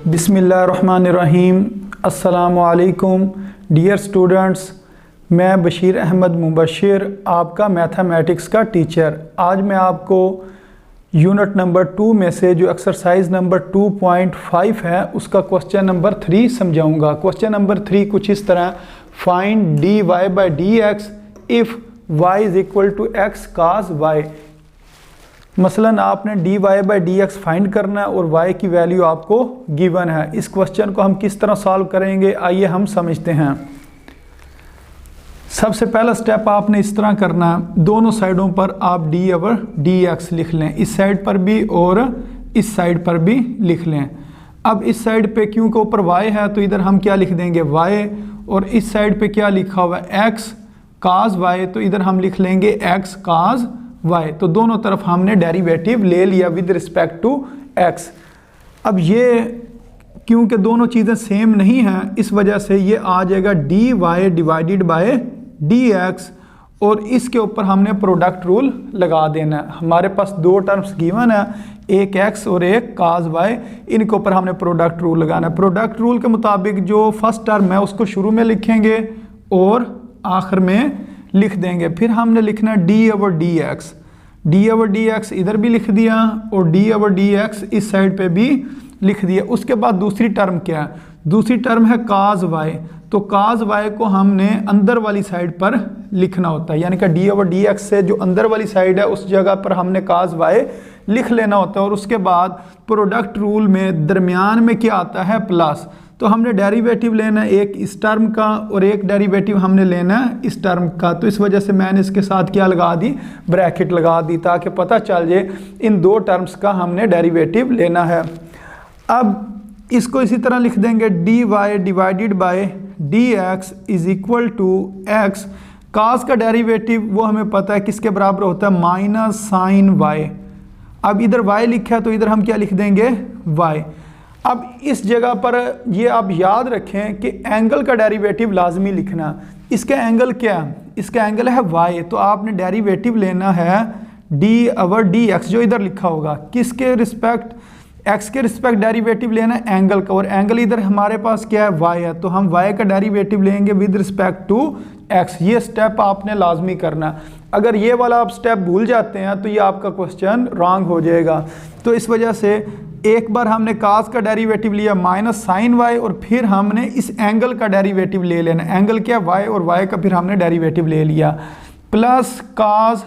बिस्मिल्लाहिर्रहमानिर्रहीम। अस्सलामु अलैकुम डियर स्टूडेंट्स, मैं बशीर अहमद मुबशिर, आपका मैथमेटिक्स का टीचर। आज मैं आपको यूनिट नंबर 2 में से जो एक्सरसाइज नंबर 2.5 है उसका क्वेश्चन नंबर 3 समझाऊंगा। क्वेश्चन नंबर 3 कुछ इस तरह, find dy by D X if y is equal to X cos Y. मसलन आपने dy by D X find करना है और y की वैल्यू आपको गिवन है। इस क्वेश्चन को हम किस तरह सॉल्व करेंगे, आइए हम समझते हैं। सबसे पहला स्टेप आपने इस तरह करना है, दोनों साइडों पर आप dy ओवर डी एक्स लिख लें, इस साइड पर भी और इस साइड पर भी लिख लें। अब इस साइड पे क्योंकि ऊपर y है तो इधर हम क्या लिख देंगे y, और इस साइड पे क्या लिखा हुआ है x काज y, तो इधर हम लिख लेंगे x काज y। तो दोनों तरफ हमने डेरिवेटिव ले लिया विद रिस्पेक्ट टू x। अब ये क्योंकि दोनों चीज़ें सेम नहीं हैं, इस वजह से ये आ जाएगा dy डिवाइडेड बाय dx, और इसके ऊपर हमने प्रोडक्ट रूल लगा देना है। हमारे पास दो टर्म्स गिवन है, एक x और एक काज y, इनके ऊपर हमने प्रोडक्ट रूल लगाना है। प्रोडक्ट रूल के मुताबिक जो फर्स्ट टर्म है उसको शुरू में लिखेंगे और आखिर में लिख देंगे। फिर हमने लिखना डी ओवर डी एक्स इधर भी लिख दिया और डी ओवर डी एक्स इस साइड पे भी लिख दिया। उसके बाद दूसरी टर्म क्या है, दूसरी टर्म है काज वाई, तो काज वाई को हमने अंदर वाली साइड पर लिखना होता है, यानी कि डी ओवर डी एक्स से जो अंदर वाली साइड है उस जगह पर हमने काज वाई लिख लेना होता है। और उसके बाद प्रोडक्ट रूल में दरमियान में क्या आता है प्लस, तो हमने डेरिवेटिव लेना है एक इस टर्म का और एक डेरिवेटिव हमने लेना है इस टर्म का। तो इस वजह से मैंने इसके साथ क्या लगा दी, ब्रैकेट लगा दी, ताकि पता चल जाए इन दो टर्म्स का हमने डेरिवेटिव लेना है। अब इसको इसी तरह लिख देंगे D Y divided by D X is equal to X. काज का डेरिवेटिव वो हमें पता है किसके बराबर होता है, माइनस साइन वाई। अब इधर y लिखा है तो इधर हम क्या लिख देंगे y। अब इस जगह पर ये आप याद रखें कि एंगल का डेरिवेटिव लाजमी लिखना। इसका एंगल क्या है, इसका एंगल है y, तो आपने डेरिवेटिव लेना है d ओवर डी एक्स जो इधर लिखा होगा, किसके रिस्पेक्ट, x के रिस्पेक्ट डेरिवेटिव लेना है एंगल का, और एंगल इधर हमारे पास क्या है y है, तो हम y का डेरिवेटिव लेंगे विद रिस्पेक्ट टू x। ये स्टेप आपने लाजमी करना। अगर ये वाला आप स्टेप भूल जाते हैं तो ये आपका क्वेश्चन रॉन्ग हो जाएगा। तो इस वजह से एक बार हमने काज का डेरिवेटिव लिया माइनस साइन वाई, और फिर हमने इस एंगल का डेरिवेटिव ले लेना। एंगल क्या y, और y का फिर हमने डेरिवेटिव ले लिया, प्लस काज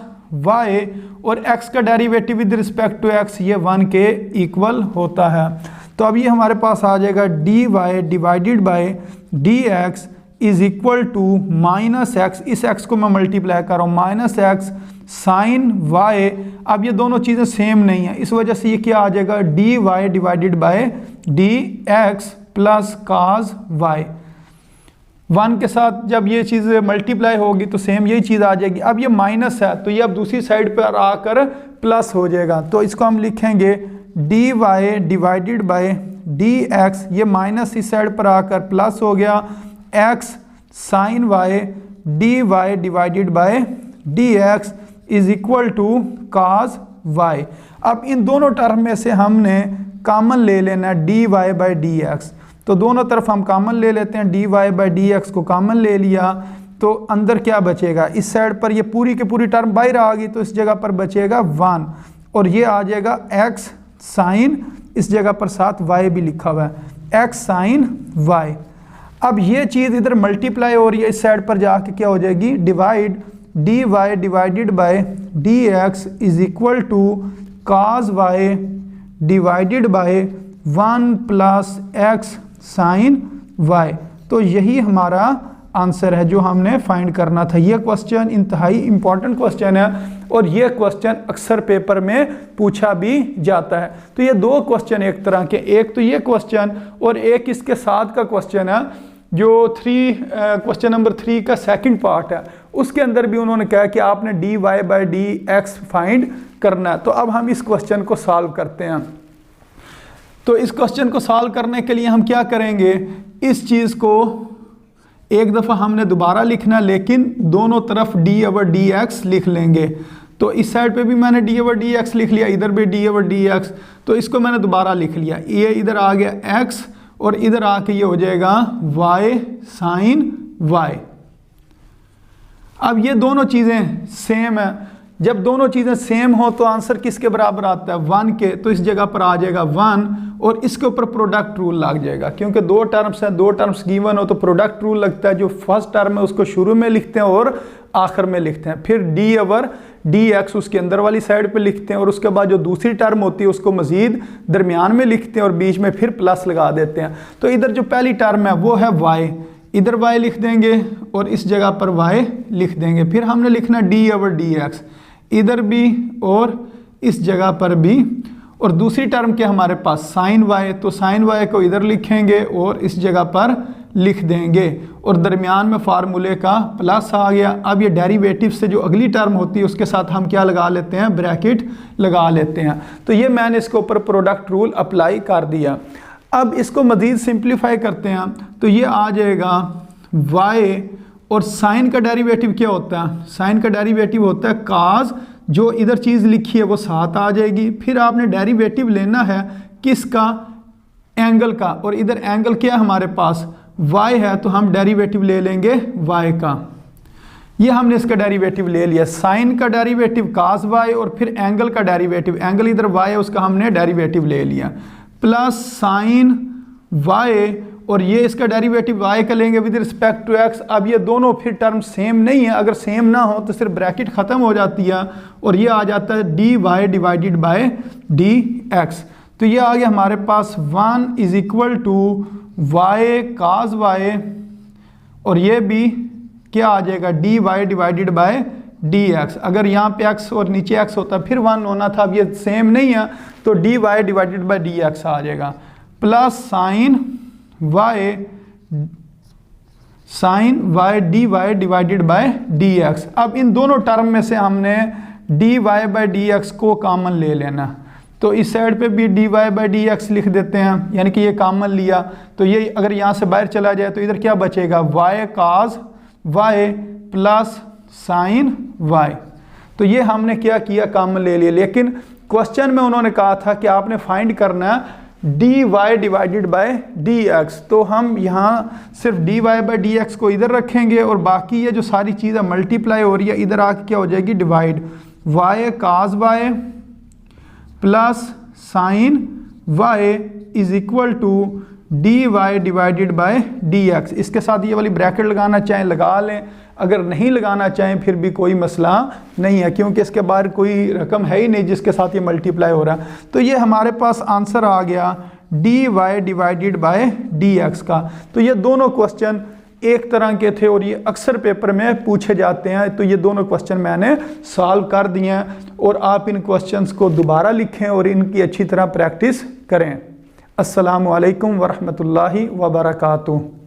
y और x का derivative with respect to x, ये 1 के इक्वल होता है। तो अब ये हमारे पास आ जाएगा dy divided by dx is equal to minus X, इस x को मैं मल्टीप्लाई कर रहा हूँ, माइनस एक्स साइन y। अब ये दोनों चीज़ें सेम नहीं है, इस वजह से ये क्या आ जाएगा dy divided by dx plus cos y। 1 के साथ जब ये चीज़ मल्टीप्लाई होगी तो सेम यही चीज़ आ जाएगी। अब ये माइनस है तो ये अब दूसरी साइड पर आकर प्लस हो जाएगा, तो इसको हम लिखेंगे dy डिवाइडेड बाय dx, ये माइनस इस साइड पर आकर प्लस हो गया, x sine y dy divided by dx is equal to cos y। अब इन दोनों टर्म में से हमने कॉमन ले लेना dy बाई dx, तो दोनों तरफ हम कॉमन ले लेते हैं, dy बाई dx को कॉमन ले लिया तो अंदर क्या बचेगा, इस साइड पर ये पूरी की पूरी टर्म बाहर आ गई, तो इस जगह पर बचेगा 1, और ये आ जाएगा x साइन, इस जगह पर साथ y भी लिखा हुआ है x साइन y। अब ये चीज़ इधर मल्टीप्लाई हो रही है, इस साइड पर जाके क्या हो जाएगी divide, dy divided by dx is equal to cos y divided by 1 plus x sine y। तो यही हमारा आंसर है जो हमने फाइंड करना था। यह क्वेश्चन इंतहाई इंपॉर्टेंट क्वेश्चन है और यह क्वेश्चन अक्सर पेपर में पूछा भी जाता है। तो ये दो क्वेश्चन एक तरह के, एक तो ये क्वेश्चन और एक इसके साथ का क्वेश्चन है जो क्वेश्चन नंबर 3 का सेकंड पार्ट है, उसके अंदर भी उन्होंने कहा कि आपने dy by D X find करना है। तो अब हम इस क्वेश्चन को सॉल्व करते हैं। तो इस क्वेश्चन को सॉल्व करने के लिए हम क्या करेंगे, इस चीज़ को एक दफ़ा हमने दोबारा लिखना, लेकिन दोनों तरफ डी ओवर डी एक्स लिख लेंगे। तो इस साइड पे भी मैंने डी ओवर डी एक्स लिख लिया, इधर भी डी ओवर डी एक्स, तो इसको मैंने दोबारा लिख लिया, ये इधर आ गया x और इधर आके ये हो जाएगा y साइन y। अब ये दोनों चीज़ें सेम है, जब दोनों चीज़ें सेम हो तो आंसर किसके बराबर आता है 1 के, तो इस जगह पर आ जाएगा 1 और इसके ऊपर प्रोडक्ट रूल लग जाएगा, क्योंकि दो टर्म्स हैं, दो टर्म्स गिवन हो तो प्रोडक्ट रूल लगता है, जो फर्स्ट टर्म है उसको शुरू में लिखते हैं और आखिर में लिखते हैं, फिर डी ओवर डी एक्स उसके अंदर वाली साइड पे लिखते हैं और उसके बाद जो दूसरी टर्म होती है उसको मजीद दरमियान में लिखते हैं और बीच में फिर प्लस लगा देते हैं। तो इधर जो पहली टर्म है वो है y, इधर y लिख देंगे और इस जगह पर y लिख देंगे, फिर हमने लिखना डी ओवर डी एक्स इधर भी और इस जगह पर भी, और दूसरी टर्म के हमारे पास साइन y, तो साइन y को इधर लिखेंगे और इस जगह पर लिख देंगे और दरमियान में फार्मूले का प्लस आ गया। अब ये डेरिवेटिव से जो अगली टर्म होती है उसके साथ हम क्या लगा लेते हैं, ब्रैकेट लगा लेते हैं। तो ये मैंने इसके ऊपर प्रोडक्ट रूल अप्लाई कर दिया। अब इसको मज़ीद सिंप्लीफाई करते हैं तो ये आ जाएगा y, और साइन का डेरिवेटिव क्या होता है, साइन का डेरिवेटिव होता है काज, जो इधर चीज़ लिखी है वो साथ आ जाएगी, फिर आपने डेरिवेटिव लेना है किसका, एंगल का, और इधर एंगल क्या है हमारे पास y है, तो हम डेरिवेटिव ले लेंगे y का। ये हमने इसका डेरिवेटिव ले लिया, साइन का डेरिवेटिव काज y और फिर एंगल का डेरिवेटिव, एंगल इधर y है उसका हमने डेरिवेटिव ले लिया, प्लस साइन y और ये इसका डेरिवेटिव y का लेंगे विद रिस्पेक्ट टू x। अब ये दोनों फिर टर्म सेम नहीं है, अगर सेम ना हो तो सिर्फ ब्रैकेट ख़त्म हो जाती है और ये आ जाता है dy डिवाइडेड बाय dx। तो ये आ गया हमारे पास 1 is equal to y cos y, और ये भी क्या आ जाएगा dy डिवाइडेड बाय dx। अगर यहाँ पे x और नीचे x होता फिर 1 होना था, अब ये सेम नहीं है तो dy डिवाइडेड बाय dx आ जाएगा, plus sine y dy divided by dx। अब इन दोनों टर्म में से हमने dy बाय dx को कॉमन ले लेना, तो इस साइड पे भी dy बाय dx लिख देते हैं, यानी कि ये कॉमन लिया, तो ये अगर यहाँ से बाहर चला जाए तो इधर क्या बचेगा y cos y plus sine y। तो ये हमने क्या किया, कॉमन ले लिया, लेकिन क्वेश्चन में उन्होंने कहा था कि आपने फाइंड करना dy डिवाइडेड बाय dx, तो हम यहाँ सिर्फ dy बाय dx को इधर रखेंगे और बाकी ये जो सारी चीज़ें मल्टीप्लाई हो रही है इधर आके क्या हो जाएगी divide, y cos y plus sine y is equal to dy divided by dx। इसके साथ ये वाली ब्रैकेट लगाना चाहें लगा लें, अगर नहीं लगाना चाहें फिर भी कोई मसला नहीं है, क्योंकि इसके बाहर कोई रकम है ही नहीं जिसके साथ ये मल्टीप्लाई हो रहा है। तो ये हमारे पास आंसर आ गया dy डिवाइडेड बाय dx का। तो ये दोनों क्वेश्चन एक तरह के थे और ये अक्सर पेपर में पूछे जाते हैं, तो ये दोनों क्वेश्चन मैंने सॉल्व कर दिए हैं और आप इन क्वेश्चंस को दोबारा लिखें और इनकी अच्छी तरह प्रैक्टिस करें। अस्सलामु अलैकुम वरहमतुल्लाहि वबरकातुहू।